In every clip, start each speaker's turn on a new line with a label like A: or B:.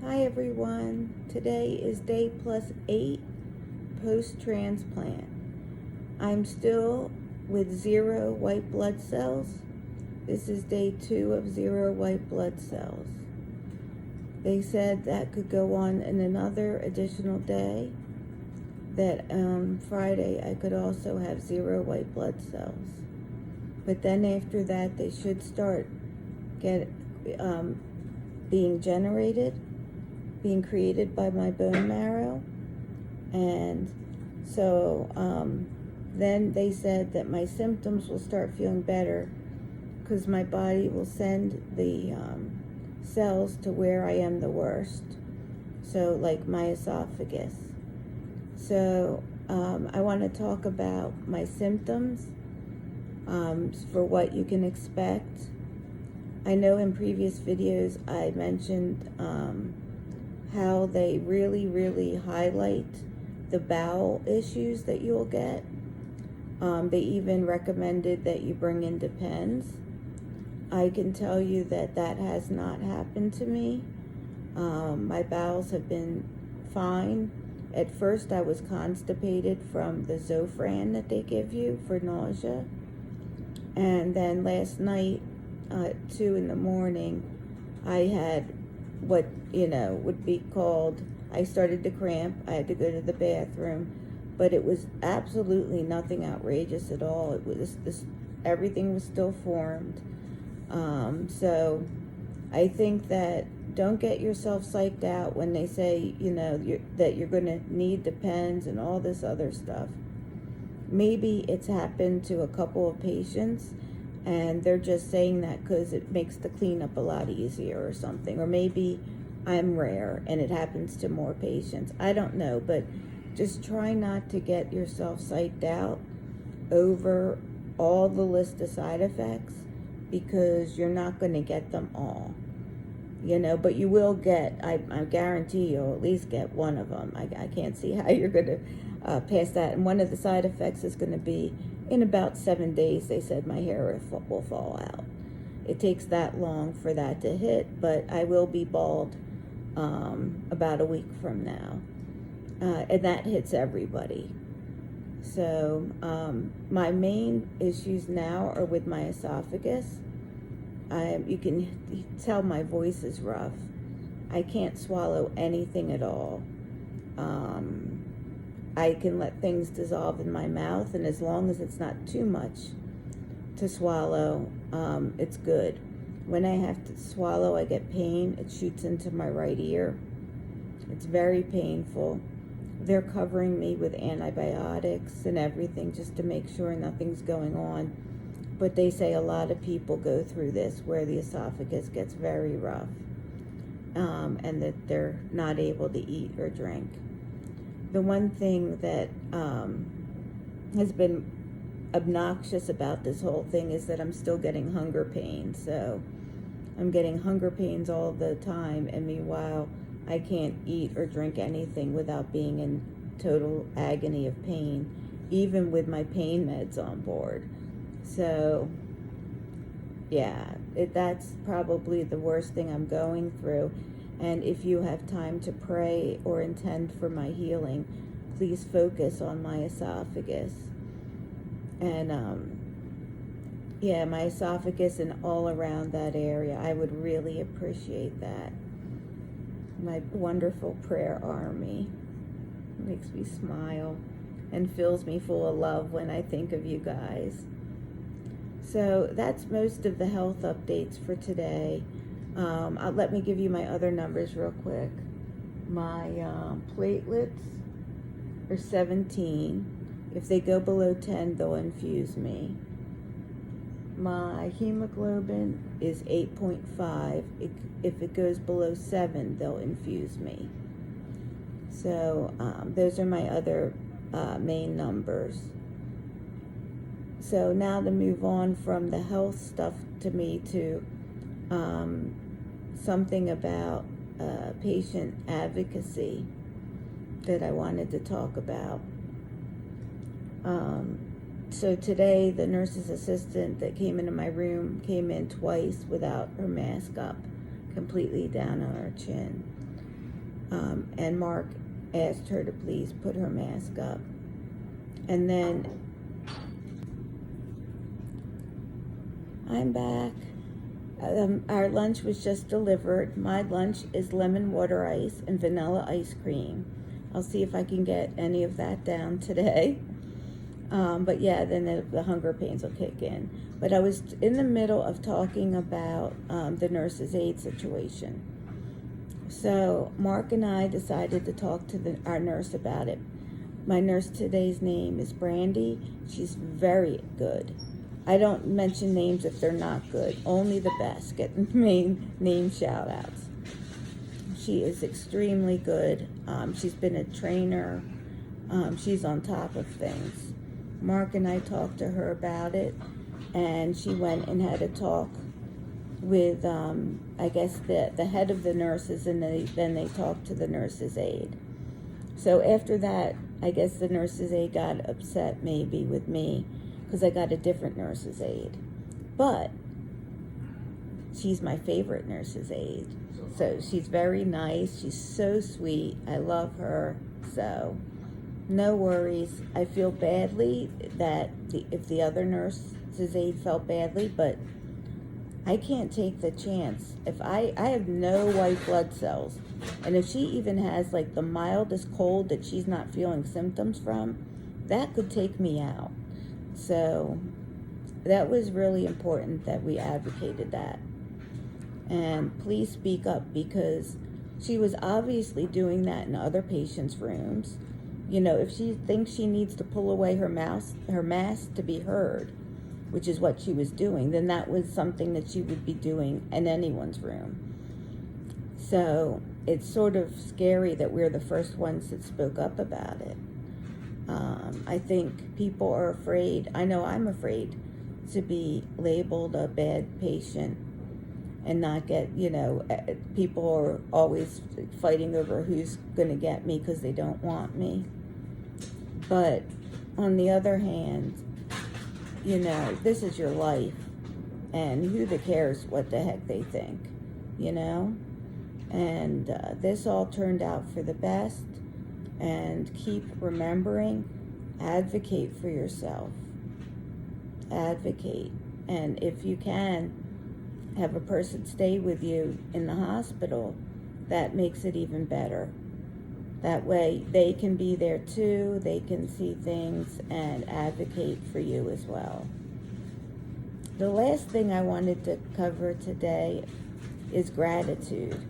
A: Hi everyone. Today is day +8 post-transplant. I'm still with 0 white blood cells. This is day 2 of 0 white blood cells. They said that could go on in another additional day, that on Friday I could also have 0 white blood cells. But then after that they should start being generated, being created by my bone marrow. And so then they said that my symptoms will start feeling better because my body will send the cells to where I am the worst, so like my esophagus. So I want to talk about my symptoms for what you can expect. I know in previous videos I mentioned how they really highlight the bowel issues that you'll get. They even recommended that you bring in Depends. I can tell you that that has not happened to me. My bowels have been fine. At first I was constipated from the Zofran that they give you for nausea. And then last night at 2 in the morning, I had what, would be called, I started to cramp. I had to go to the bathroom, but it was absolutely nothing outrageous at all. It was everything was still formed. So I think that don't get yourself psyched out when they say, that you're going to need Depends and all this other stuff. Maybe it's happened to a couple of patients and they're just saying that because it makes the cleanup a lot easier or something. Or maybe I'm rare and it happens to more patients. I don't know, but just try not to get yourself psyched out over all the list of side effects, because you're not going to get them all. But you will get, I guarantee you'll at least get one of them. I can't see how you're going to pass that. And one of the side effects is going to be, in about 7 days, they said my hair will fall out. It takes that long for that to hit, but I will be bald about a week from now. And that hits everybody. So my main issues now are with my esophagus. You can tell my voice is rough. I can't swallow anything at all. I can let things dissolve in my mouth, and as long as it's not too much to swallow, it's good. When I have to swallow, I get pain. It shoots into my right ear. It's very painful. They're covering me with antibiotics and everything just to make sure nothing's going on. But they say a lot of people go through this where the esophagus gets very rough, and that they're not able to eat or drink. The one thing that has been obnoxious about this whole thing is that I'm still getting hunger pains. So I'm getting hunger pains all the time, and meanwhile I can't eat or drink anything without being in total agony of pain, even with my pain meds on board. So yeah, that's probably the worst thing I'm going through. And if you have time to pray or intend for my healing, please focus on my esophagus. And my esophagus and all around that area, I would really appreciate that. My wonderful prayer army makes me smile and fills me full of love when I think of you guys. So that's most of the health updates for today. Let me give you my other numbers real quick. My platelets are 17. If they go below 10, they'll infuse me. My hemoglobin is 8.5. If it goes below 7, they'll infuse me. So those are my other main numbers. So now to move on from the health stuff to something about patient advocacy that I wanted to talk about. So today, the nurse's assistant that came into my room came in twice without her mask up, completely down on her chin. and Mark asked her to please put her mask up. And then I'm back. Our lunch was just delivered. My lunch is lemon water ice and vanilla ice cream. I'll see if I can get any of that down today. But yeah, then the hunger pains will kick in. But I was in the middle of talking about the nurse's aide situation. So Mark and I decided to talk to our nurse about it. My nurse today's name is Brandy. She's very good. I don't mention names if they're not good. Only the best get main name shout outs. She is extremely good. She's been a trainer. She's on top of things. Mark and I talked to her about it, and she went and had a talk with, I guess, the head of the nurses, and then they talked to the nurse's aide. So after that, I guess the nurse's aide got upset maybe with me because I got a different nurse's aide. But she's my favorite nurse's aide. So she's very nice. She's so sweet. I love her. So no worries. I feel badly that if the other nurse's aide felt badly, but I can't take the chance. If I have no white blood cells, and if she even has like the mildest cold that she's not feeling symptoms from, that could take me out. So that was really important that we advocated that. And please speak up, because she was obviously doing that in other patients' rooms. You know, if she thinks she needs to pull away her mask to be heard, which is what she was doing, then that was something that she would be doing in anyone's room. So it's sort of scary that we're the first ones that spoke up about it. I think people are afraid. I know I'm afraid to be labeled a bad patient and not get, people are always fighting over who's going to get me because they don't want me. But on the other hand, this is your life, and who the cares what the heck they think, And this all turned out for the best. And keep remembering, advocate for yourself. Advocate. And if you can, have a person stay with you in the hospital, that makes it even better. That way they can be there too, they can see things and advocate for you as well. The last thing I wanted to cover today is gratitude.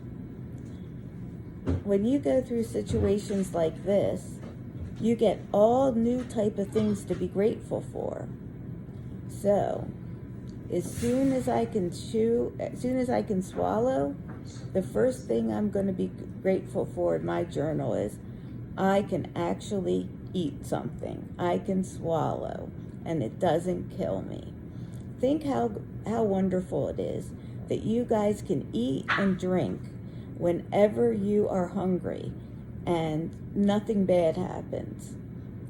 A: When you go through situations like this, you get all new type of things to be grateful for. So, as soon as I can swallow, the first thing I'm going to be grateful for in my journal is I can actually eat something. I can swallow, and it doesn't kill me. Think how wonderful it is that you guys can eat and drink whenever you are hungry and nothing bad happens.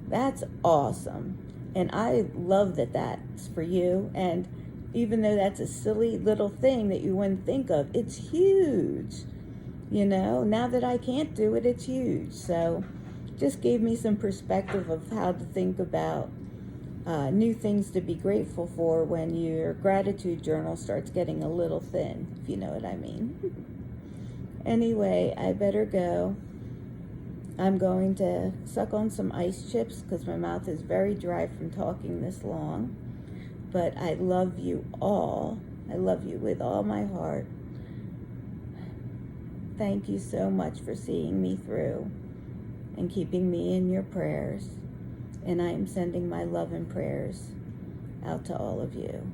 A: That's awesome. And I love that that's for you. And even though that's a silly little thing that you wouldn't think of, it's huge. Now that I can't do it, it's huge. So just gave me some perspective of how to think about new things to be grateful for when your gratitude journal starts getting a little thin, if you know what I mean. Anyway, I better go. I'm going to suck on some ice chips because my mouth is very dry from talking this long. But I love you all. I love you with all my heart. Thank you so much for seeing me through and keeping me in your prayers. And I am sending my love and prayers out to all of you.